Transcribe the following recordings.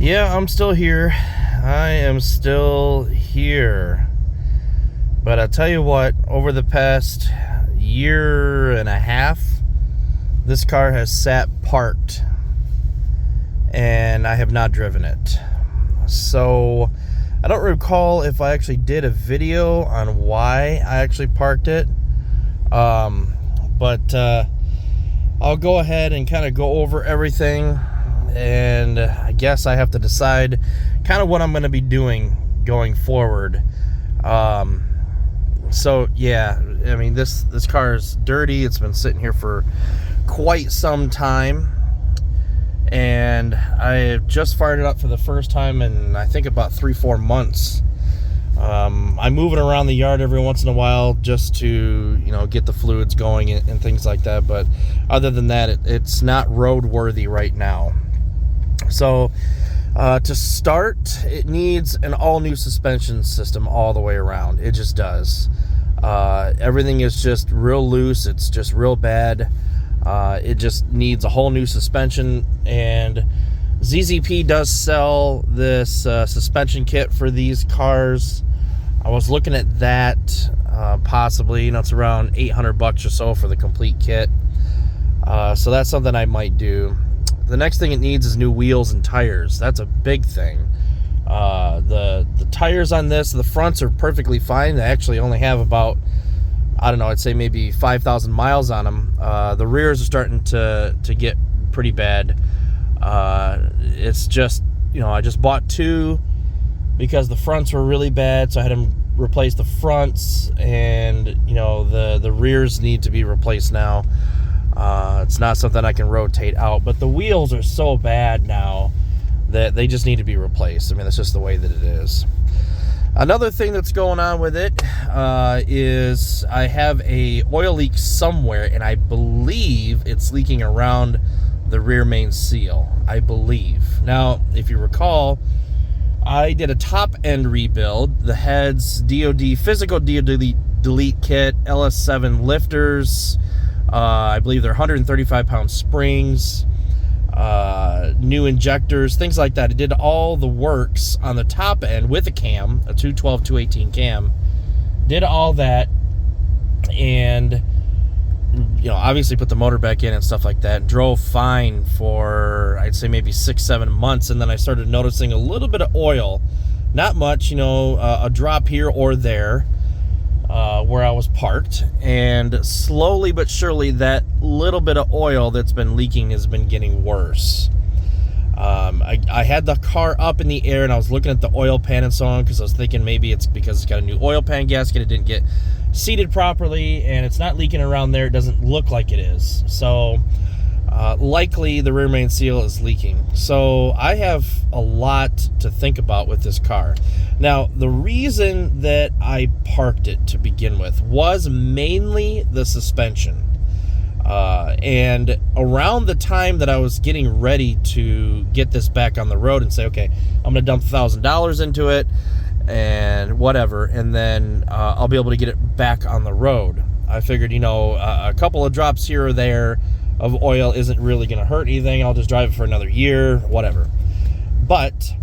Yeah, I'm still here. I am still here. But I tell you what, over the past year and a half, this car has sat parked and I have not driven it. So I don't recall if I actually did a video on why I actually parked it. But I'll go ahead and kind of go over everything, and I guess I have to decide kind of what I'm going to be doing going forward. So yeah, I mean, this car is dirty. It's been sitting here for quite some time, and I just fired it up for the first time in I think about 3-4 months. I move it around the yard every once in a while just to, get the fluids going and things like that. But other than that, it's not roadworthy right now. So to start, it needs an all-new suspension system all the way around. It just does. Everything is just real loose. It's just real bad. It just needs a whole new suspension, and ZZP does sell this suspension kit for these cars. I was looking at that, possibly, it's around $800 or so for the complete kit. So that's something I might do. The next thing it needs is new wheels and tires. That's a big thing. The tires on this, the fronts are perfectly fine. They actually only have about, I'd say maybe 5,000 miles on them. The rears are starting to get pretty bad. It's just, I just bought two because the fronts were really bad, so I had them replace the fronts, and the rears need to be replaced now. It's not something I can rotate out, but the wheels are so bad now that they just need to be replaced. I mean, that's just the way that it is. Another thing that's going on with it is I have a oil leak somewhere, and I believe it's leaking around the rear main seal, I believe. Now, if you recall, I did a top end rebuild. The heads, DOD physical DOD delete kit, LS7 lifters, I believe they're 135 pound springs, new injectors, things like that. It did all the works on the top end with a cam, a 212 218 cam. Did all that, and obviously put the motor back in and stuff like that. Drove fine for, I'd say, maybe 6-7 months, and then I started noticing a little bit of oil. Not much, a drop here or there where I was parked, and slowly but surely that little bit of oil that's been leaking has been getting worse. I had the car up in the air, and I was looking at the oil pan and so on, because I was thinking maybe it's because it's got a new oil pan gasket. It didn't get seated properly, and it's not leaking around there. It doesn't look like it is. So likely the rear main seal is leaking. So I have a lot to think about with this car. Now, the reason that I parked it to begin with was mainly the suspension. And around the time that I was getting ready to get this back on the road and say, okay, I'm going to dump $1,000 into it and whatever, and then I'll be able to get it back on the road. I figured, a couple of drops here or there of oil isn't really going to hurt anything. I'll just drive it for another year, whatever. But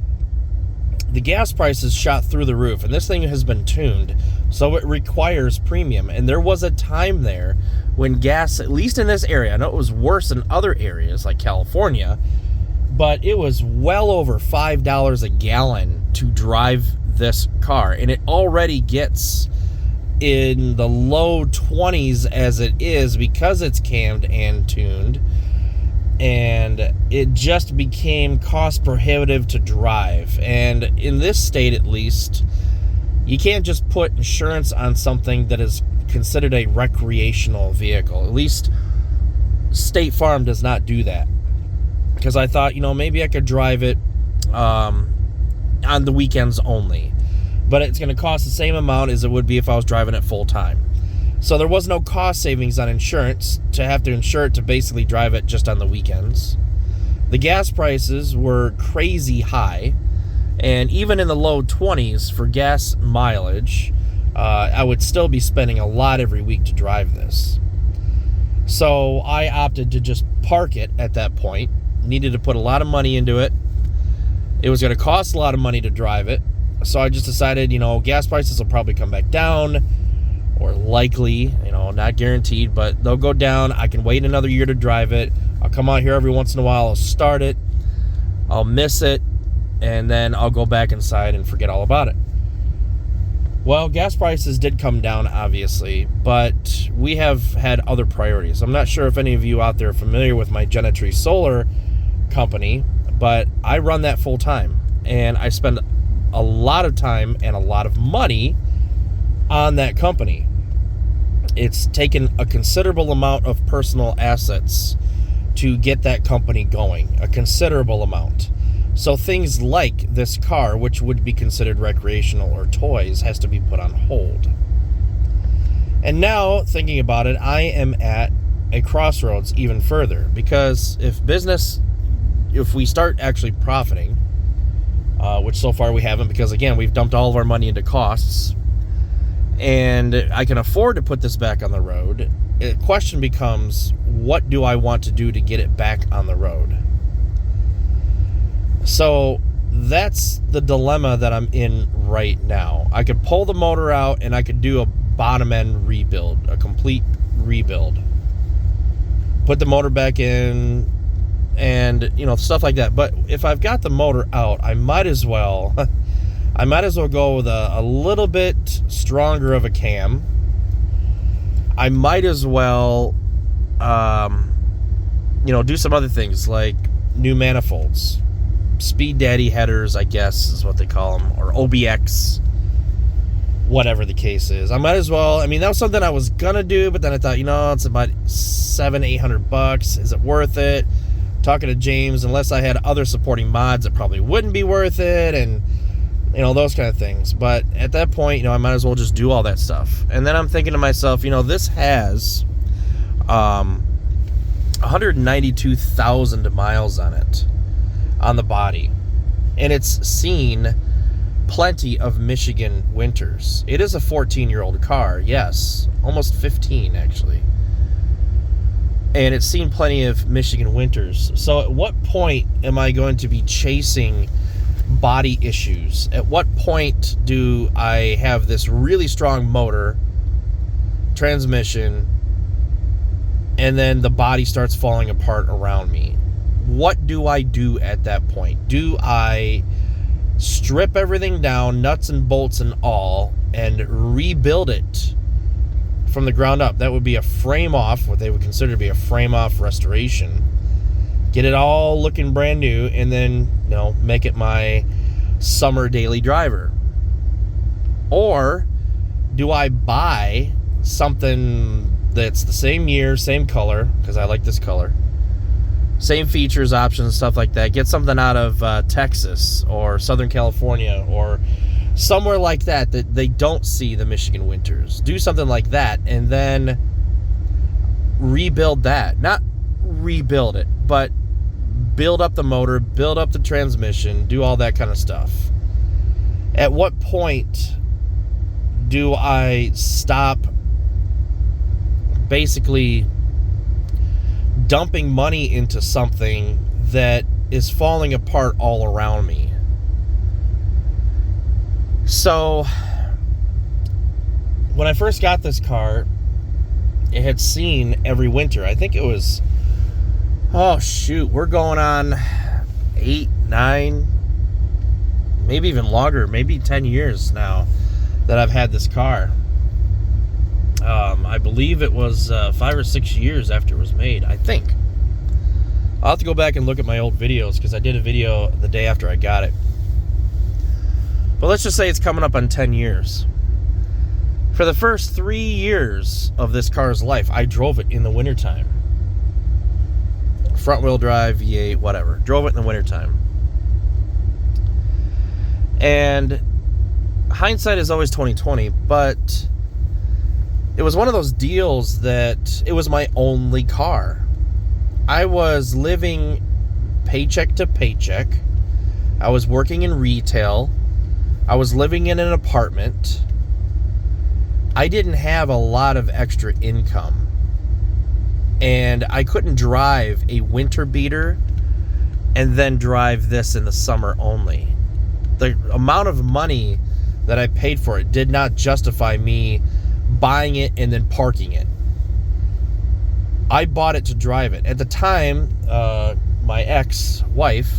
the gas prices shot through the roof, and this thing has been tuned, so it requires premium. And there was a time there when gas, at least in this area, I know it was worse in other areas like California, but it was well over $5 a gallon to drive this car, and it already gets in the low 20s as it is because it's cammed and tuned, and it just became cost prohibitive to drive. And in this state, at least, you can't just put insurance on something that is considered a recreational vehicle. At least State Farm does not do that, because I thought, maybe I could drive it on the weekends only, but it's going to cost the same amount as it would be if I was driving it full time. So there was no cost savings on insurance to have to insure it to basically drive it just on the weekends. The gas prices were crazy high, and even in the low 20s for gas mileage, I would still be spending a lot every week to drive this. So I opted to just park it at that point. Needed to put a lot of money into it. It was going to cost a lot of money to drive it. So I just decided, gas prices will probably come back down, or likely, not guaranteed, but they'll go down. I can wait another year to drive it. I'll come out here every once in a while. I'll start it. I'll miss it. And then I'll go back inside and forget all about it. Well, gas prices did come down, obviously, but we have had other priorities. I'm not sure if any of you out there are familiar with my Genetree Solar company, but I run that full time, and I spend a lot of time and a lot of money on that company. It's taken a considerable amount of personal assets to get that company going, a considerable amount. So things like this car, which would be considered recreational or toys, has to be put on hold. And now, thinking about it, I am at a crossroads even further, because if we start actually profiting, which so far we haven't, because again, we've dumped all of our money into costs, and I can afford to put this back on the road, the question becomes, what do I want to do to get it back on the road? So that's the dilemma that I'm in right now. I could pull the motor out and I could do a bottom end rebuild, a complete rebuild. Put the motor back in and, stuff like that. But if I've got the motor out, I might as well go with a little bit stronger of a cam. I might as well, do some other things like new manifolds. Speed Daddy headers, I guess, is what they call them, or OBX, whatever the case is. I might as well, that was something I was gonna do, but then I thought, it's about $700-800. Is it worth it? Talking to James, unless I had other supporting mods, it probably wouldn't be worth it, and, those kind of things. But at that point, I might as well just do all that stuff. And then I'm thinking to myself, this has 192,000 miles on it. On the body, and it's seen plenty of Michigan winters. It is a 14-year-old car, yes, almost 15 actually, and it's seen plenty of Michigan winters. So at what point am I going to be chasing body issues? At what point do I have this really strong motor, transmission, and then the body starts falling apart around me? What do I do at that point? Do I strip everything down, nuts and bolts and all, and rebuild it from the ground up? That would be a frame off, what they would consider to be a frame off restoration. Get it all looking brand new, and then, make it my summer daily driver. Or do I buy something that's the same year, same color, because I like this color, same features, options, stuff like that. Get something out of Texas or Southern California or somewhere like that they don't see the Michigan winters. Do something like that and then rebuild that. Not rebuild it, but build up the motor, build up the transmission, do all that kind of stuff. At what point do I stop basically dumping money into something that is falling apart all around me? So when I first got this car, it had seen every winter. I think it was, we're going on 8, 9, maybe even longer, maybe 10 years now that I've had this car. I believe it was 5 or 6 years after it was made, I think. I'll have to go back and look at my old videos, because I did a video the day after I got it. But let's just say it's coming up on 10 years. For the first 3 years of this car's life, I drove it in the wintertime. Front-wheel drive, V8, whatever. Drove it in the wintertime. And hindsight is always 20/20, but it was one of those deals that it was my only car. I was living paycheck to paycheck. I was working in retail. I was living in an apartment. I didn't have a lot of extra income. And I couldn't drive a winter beater and then drive this in the summer only. The amount of money that I paid for it did not justify me buying it and then parking it. I bought it to drive it. At the time, my ex-wife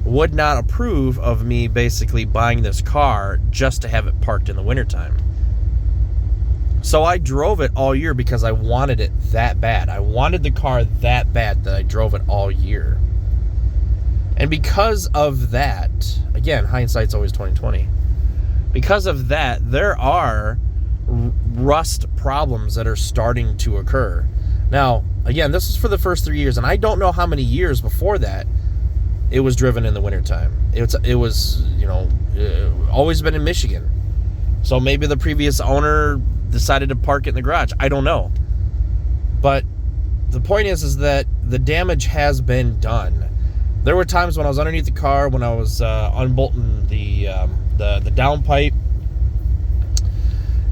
would not approve of me basically buying this car just to have it parked in the wintertime. So I drove it all year because I wanted it that bad. I wanted the car that bad that I drove it all year. And because of that, again, hindsight's always 20/20. Because of that, there are rust problems that are starting to occur. Now, again, this was for the first 3 years, and I don't know how many years before that it was driven in the wintertime. It was, always been in Michigan. So maybe the previous owner decided to park it in the garage. I don't know. But the point is that the damage has been done. There were times when I was underneath the car, when I was unbolting the downpipe,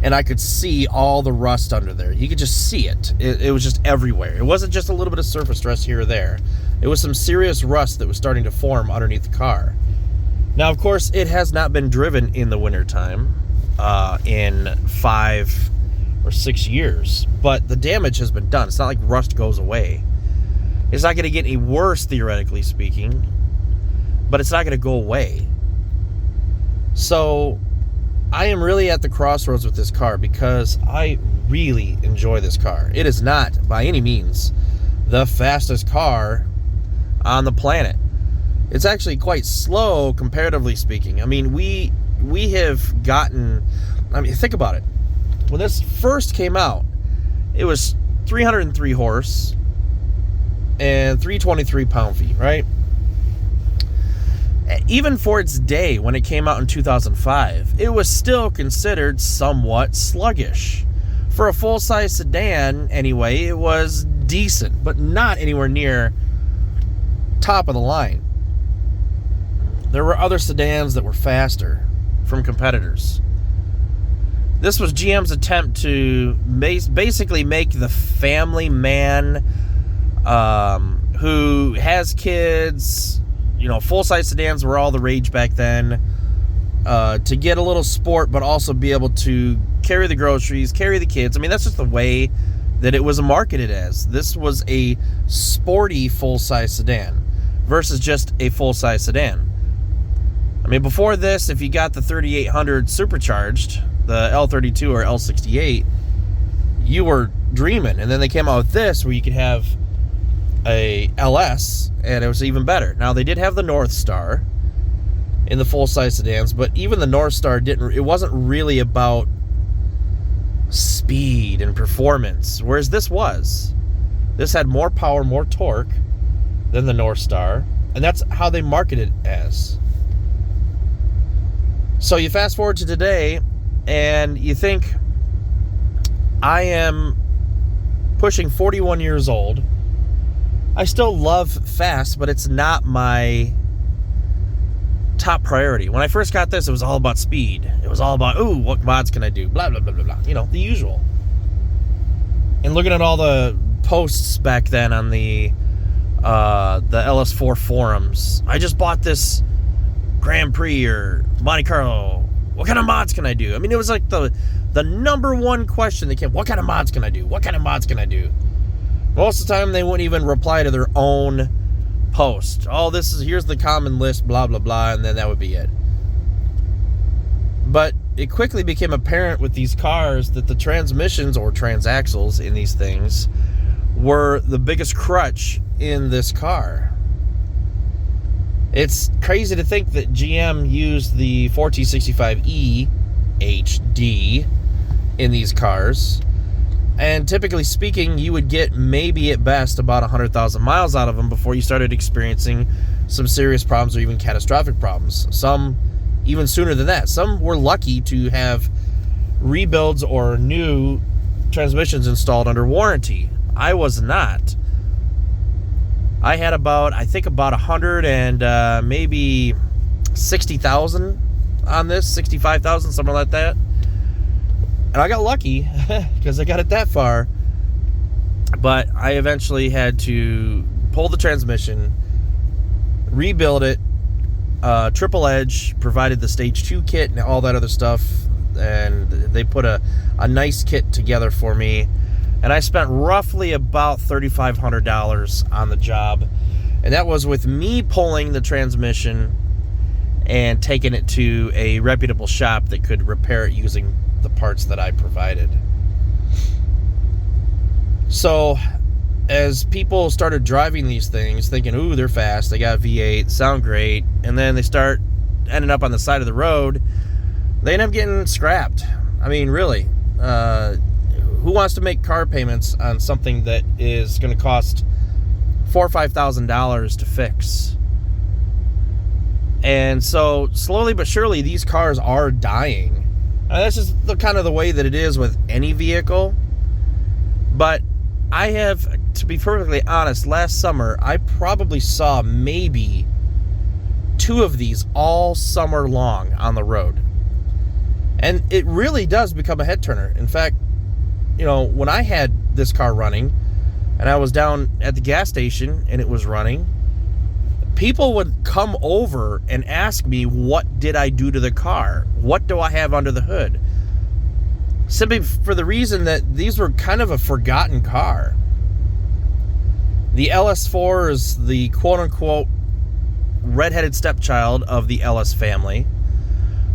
and I could see all the rust under there. You could just see it. It was just everywhere. It wasn't just a little bit of surface rust here or there. It was some serious rust that was starting to form underneath the car. Now, of course, it has not been driven in the wintertime in 5 or 6 years, but the damage has been done. It's not like rust goes away. It's not going to get any worse, theoretically speaking, but it's not going to go away. So I am really at the crossroads with this car because I really enjoy this car. It is not, by any means, the fastest car on the planet. It's actually quite slow, comparatively speaking. I mean, we have gotten... think about it. When this first came out, it was 303 horse and 323 pound-feet, right? Even for its day, when it came out in 2005, it was still considered somewhat sluggish. For a full-size sedan, anyway, it was decent, but not anywhere near top of the line. There were other sedans that were faster from competitors. This was GM's attempt to basically make the family man who has kids... full-size sedans were all the rage back then, to get a little sport, but also be able to carry the groceries, carry the kids. I mean, that's just the way that it was marketed as. This was a sporty full-size sedan versus just a full-size sedan. I mean, before this, if you got the 3800 supercharged, the L32 or L68, you were dreaming. And then they came out with this where you could have a LS, and it was even better. Now, they did have the North Star in the full-size sedans, but even the North Star it wasn't really about speed and performance, whereas this was. This had more power, more torque than the North Star, and that's how they marketed it as. So you fast forward to today, and you think, I am pushing 41 years old. I still love fast, but it's not my top priority. When I first got this, it was all about speed. It was all about, what mods can I do? Blah, blah, blah, blah, blah. The usual. And looking at all the posts back then on the LS4 forums, I just bought this Grand Prix or Monte Carlo. What kind of mods can I do? I mean, it was like the number one question that came, what kind of mods can I do? What kind of mods can I do? Most of the time, they wouldn't even reply to their own post. Here's the common list, blah, blah, blah, and then that would be it. But it quickly became apparent with these cars that the transmissions or transaxles in these things were the biggest crutch in this car. It's crazy to think that GM used the 4T65E HD in these cars. And typically speaking, you would get maybe at best about 100,000 miles out of them before you started experiencing some serious problems or even catastrophic problems. Some even sooner than that. Some were lucky to have rebuilds or new transmissions installed under warranty. I was not. I had about 100 and maybe 60,000 on this, 65,000, something like that. And I got lucky because I got it that far. But I eventually had to pull the transmission, rebuild it. Triple Edge provided the Stage 2 kit and all that other stuff, and they put a nice kit together for me, and I spent roughly about $3,500 on the job, and that was with me pulling the transmission and taking it to a reputable shop that could repair it using the parts that I provided. So as people started driving these things thinking, ooh, they're fast, they got V8, sound great, and then they start ending up on the side of the road, they end up getting scrapped. I mean, really, who wants to make car payments on something that is going to cost $4,000 or $5,000 to fix? And so slowly but surely these cars are dying. That's just kind of the way that it is with any vehicle. But I have, to be perfectly honest, last summer I probably saw maybe 2 of these all summer long on the road. And it really does become a head turner. In fact, you know, when I had this car running and I was down at the gas station and it was running, people would come over and ask me, what did I do to the car? What do I have under the hood? Simply for the reason that these were kind of a forgotten car. The LS4 is the quote-unquote redheaded stepchild of the LS family.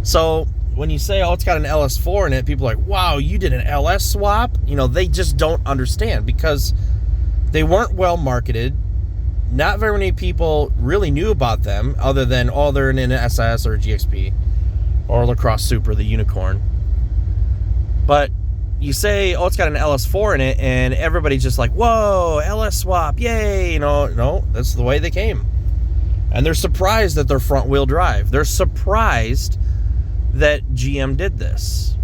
So when you say, oh, it's got an LS4 in it, people are like, wow, you did an LS swap? You know, they just don't understand because they weren't well marketed. Not very many people really knew about them other than, oh, they're in an SS or a GXP or LaCrosse Super, the unicorn. But you say, oh, it's got an LS4 in it, and everybody's just like, whoa, LS swap, yay. You know, no, that's the way they came. And they're surprised that they're front wheel drive. They're surprised that GM did this.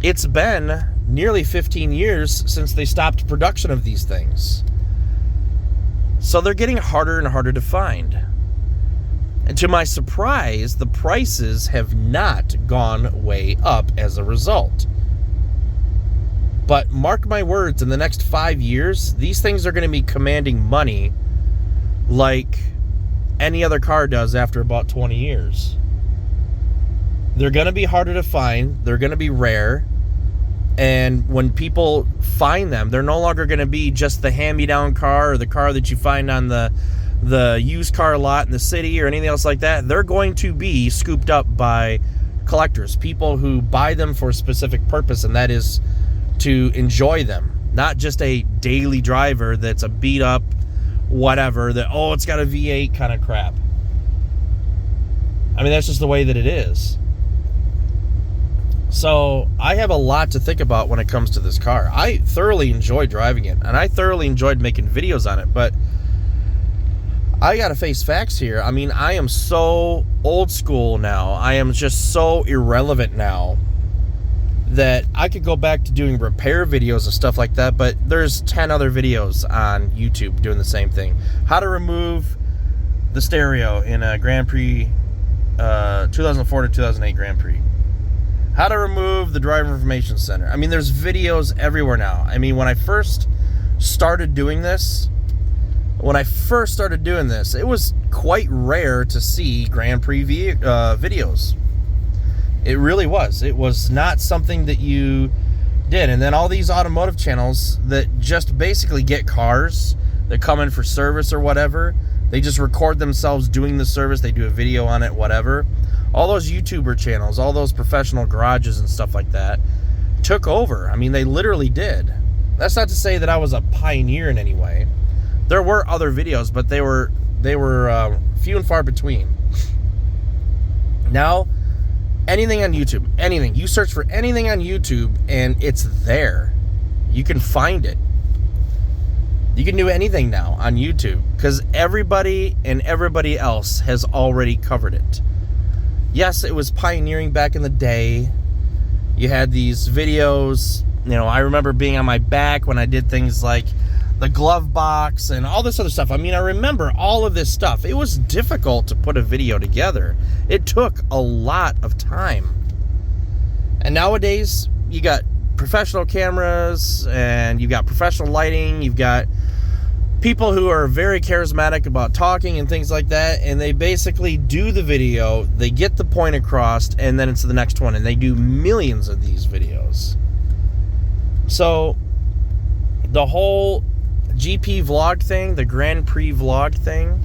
It's been nearly 15 years since they stopped production of these things. So they're getting harder and harder to find. And to my surprise, the prices have not gone way up as a result. But mark my words, in the next 5 years, these things are going to be commanding money like any other car does after about 20 years. They're going to be harder to find. They're going to be rare. And when people find them, they're no longer going to be just the hand-me-down car or the car that you find on the used car lot in the city or anything else like that. They're going to be scooped up by collectors, people who buy them for a specific purpose, and that is to enjoy them. Not just a daily driver that's a beat-up whatever that, oh, it's got a V8 kind of crap. I mean, that's just the way that it is. So I have a lot to think about when it comes to this car. I thoroughly enjoy driving it, and I thoroughly enjoyed making videos on it, but I gotta face facts here. I mean, I am so old school now. I am just so irrelevant now that I could go back to doing repair videos and stuff like that, but there's 10 other videos on YouTube doing the same thing. How to remove the stereo in a Grand Prix, 2004 to 2008 Grand Prix. How to remove the driver information center. I mean, there's videos everywhere now. I mean, when I first started doing this, it was quite rare to see Grand Prix videos. It really was. It was not something that you did. And then all these automotive channels that just basically get cars that come in for service or whatever, they just record themselves doing the service. They do a video on it, whatever. All those YouTuber channels, all those professional garages and stuff like that took over. I mean, they literally did. That's not to say that I was a pioneer in any way. There were other videos, but they were few and far between. Now, anything on YouTube, anything. You search for anything on YouTube, and it's there. You can find it. You can do anything now on YouTube because everybody and everybody else has already covered it. Yes, it was pioneering back in the day. You had these videos. You know, I remember being on my back when I did things like the glove box and all this other stuff. I mean, I remember all of this stuff. It was difficult to put a video together. It took a lot of time. And nowadays, you got professional cameras and you've got professional lighting. You've got people who are very charismatic about talking and things like that, and they basically do the video, they get the point across, and then it's the next one, and they do millions of these videos. So the whole GP vlog thing, the Grand Prix vlog thing,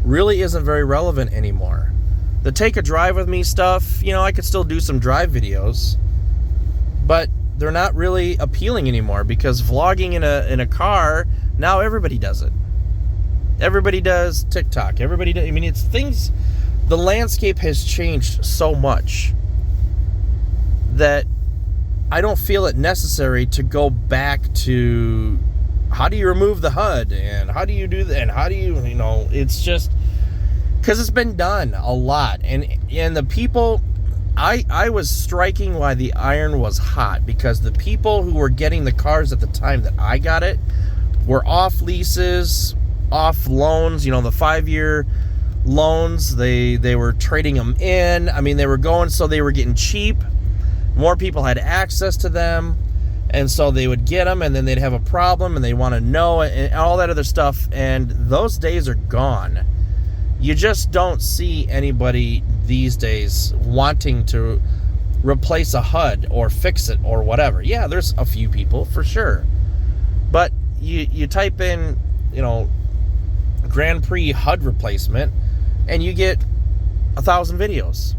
really isn't very relevant anymore. The take a drive with me stuff, you know, I could still do some drive videos, but they're not really appealing anymore, because vlogging in a car, now everybody does it. Everybody does TikTok. Everybody does, I mean, it's things, the landscape has changed so much that I don't feel it necessary to go back to how do you remove the HUD and how do you do that and how do you, you know, it's just because it's been done a lot. And the people, I was striking while the iron was hot, because the people who were getting the cars at the time that I got it were off leases, off loans, you know, the 5-year loans. They were trading them in. I mean, they were going, so they were getting cheap. More people had access to them, and so they would get them, and then they'd have a problem, and they want to know, and all that other stuff. And those days are gone. You just don't see anybody these days wanting to replace a HUD or fix it or whatever. Yeah, there's a few people for sure, but you type in, you know, Grand Prix HUD replacement, and you get 1,000 videos,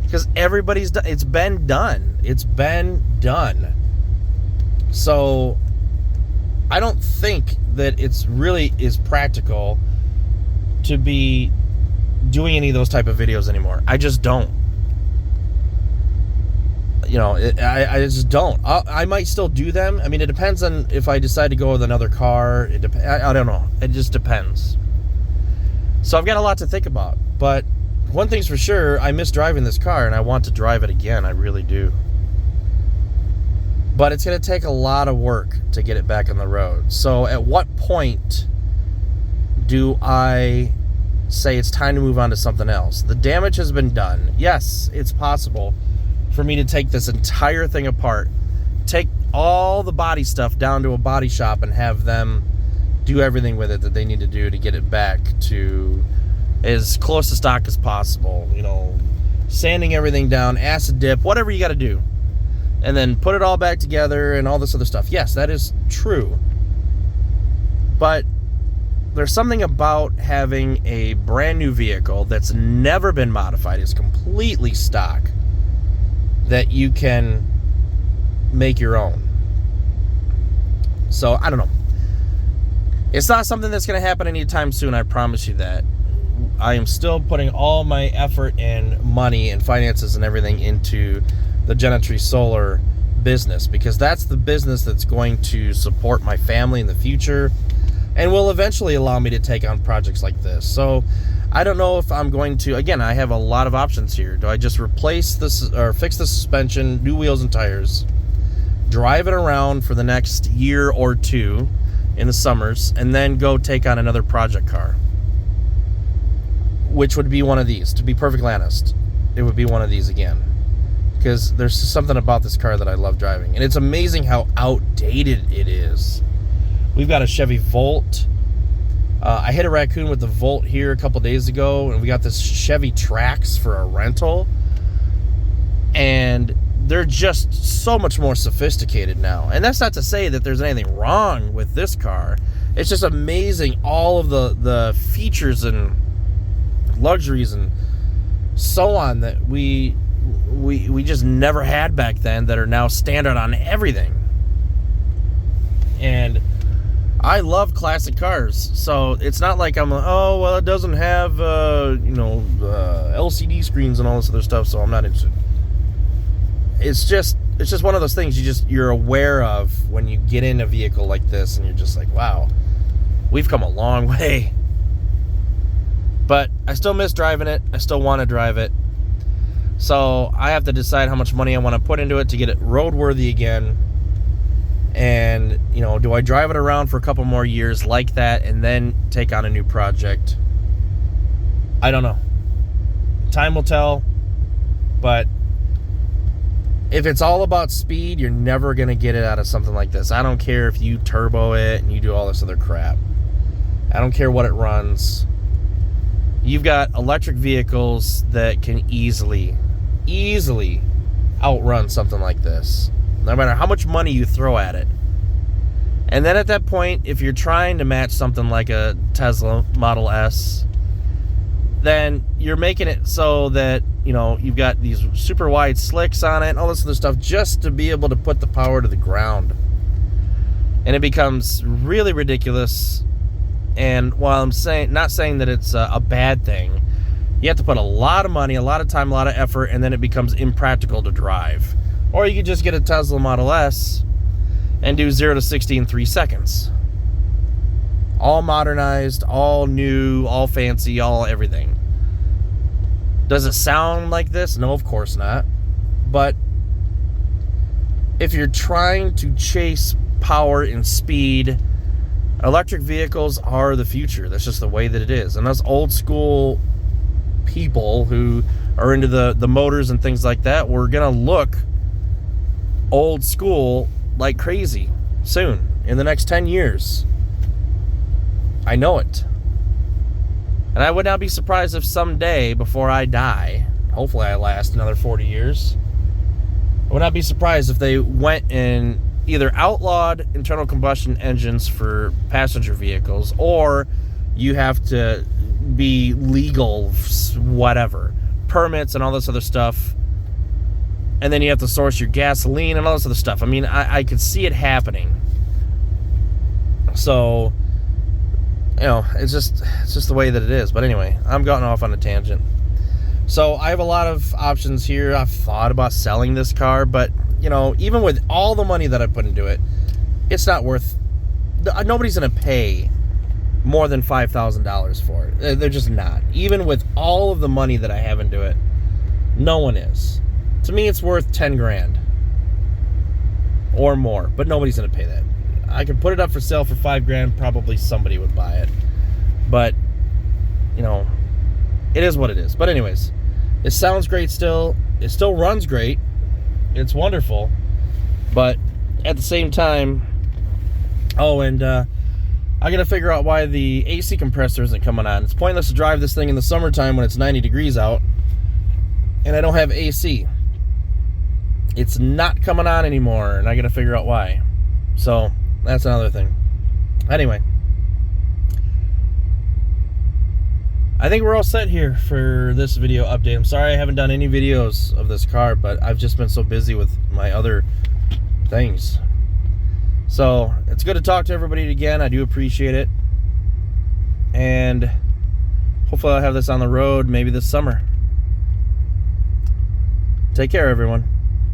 because everybody's done. It's been done. So I don't think that it's really is practical to be doing any of those type of videos anymore. I just don't. You know, I just don't. I might still do them. I mean, it depends on if I decide to go with another car. I don't know. It just depends. So I've got a lot to think about. But one thing's for sure, I miss driving this car, and I want to drive it again. I really do. But it's going to take a lot of work to get it back on the road. So at what point do I say it's time to move on to something else? The damage has been done. Yes, it's possible for me to take this entire thing apart, take all the body stuff down to a body shop, and have them do everything with it that they need to do to get it back to as close to stock as possible. You know, sanding everything down, acid dip, whatever you got to do, and then put it all back together and all this other stuff. Yes, that is true. But there's something about having a brand new vehicle that's never been modified, is completely stock, that you can make your own. So, I don't know. It's not something that's going to happen anytime soon, I promise you that. I am still putting all my effort and money and finances and everything into the Gentry Solar business, because that's the business that's going to support my family in the future and will eventually allow me to take on projects like this. So I don't know if I'm going to, again, I have a lot of options here. Do I just replace this or fix the suspension, new wheels and tires, drive it around for the next year or two in the summers, and then go take on another project car? Which would be one of these, to be perfectly honest. It would be one of these again, because there's something about this car that I love driving, and it's amazing how outdated it is. We've got a Chevy Volt. I hit a raccoon with the Volt here a couple days ago, and we got this Chevy Trax for a rental, and they're just so much more sophisticated now. And that's not to say that there's anything wrong with this car. It's just amazing all of the features and luxuries and so on that we just never had back then, that are now standard on everything. And I love classic cars, so it's not like I'm, oh, well, it doesn't have, LCD screens and all this other stuff, so I'm not interested. It's just one of those things you're aware of when you get in a vehicle like this, and you're just like, wow, we've come a long way. But I still miss driving it. I still want to drive it. So I have to decide how much money I want to put into it to get it roadworthy again. And, do I drive it around for a couple more years like that and then take on a new project? I don't know. Time will tell. But If it's all about speed, you're never going to get it out of something like this. I don't care if you turbo it and you do all this other crap. I don't care what it runs. You've got electric vehicles that can easily outrun something like this, no matter how much money you throw at it. And then at that point, if you're trying to match something like a Tesla Model S, then you're making it so that, you know, you've got these super wide slicks on it and all this other stuff just to be able to put the power to the ground. And it becomes really ridiculous. And while I'm not saying that it's a bad thing, you have to put a lot of money, a lot of time, a lot of effort, and then it becomes impractical to drive. Or you could just get a Tesla Model S and do 0 to 60 in 3 seconds. All modernized, all new, all fancy, all everything. Does it sound like this? No, of course not. But if you're trying to chase power and speed, electric vehicles are the future. That's just the way that it is. And us old school people who are into the motors and things like that, we're going to look old school like crazy soon, in the next 10 years. I know it. And I would not be surprised if someday, before I die, hopefully I last another 40 years, I would not be surprised if they went and either outlawed internal combustion engines for passenger vehicles, or you have to be legal, whatever, permits and all this other stuff, and then you have to source your gasoline and all this other stuff. I mean, I could see it happening. So, you know, it's just the way that it is. But anyway, I'm going off on a tangent. So I have a lot of options here. I've thought about selling this car, but, you know, even with all the money that I put into it, it's not worth, nobody's going to pay more than $5,000 for it. They're just not. Even with all of the money that I have into it, no one is. To me, it's worth 10 grand or more, but nobody's going to pay that. I could put it up for sale for 5 grand. Probably somebody would buy it. But, you know, it is what it is. But anyways, it sounds great still. It still runs great. It's wonderful. But at the same time, oh, and I got to figure out why the AC compressor isn't coming on. It's pointless to drive this thing in the summertime when it's 90 degrees out, and I don't have AC. It's not coming on anymore, and I got to figure out why. So that's another thing. Anyway, I think we're all set here for this video update. I'm sorry I haven't done any videos of this car, but I've just been so busy with my other things. So it's good to talk to everybody again. I do appreciate it. And hopefully I'll have this on the road maybe this summer. Take care, everyone.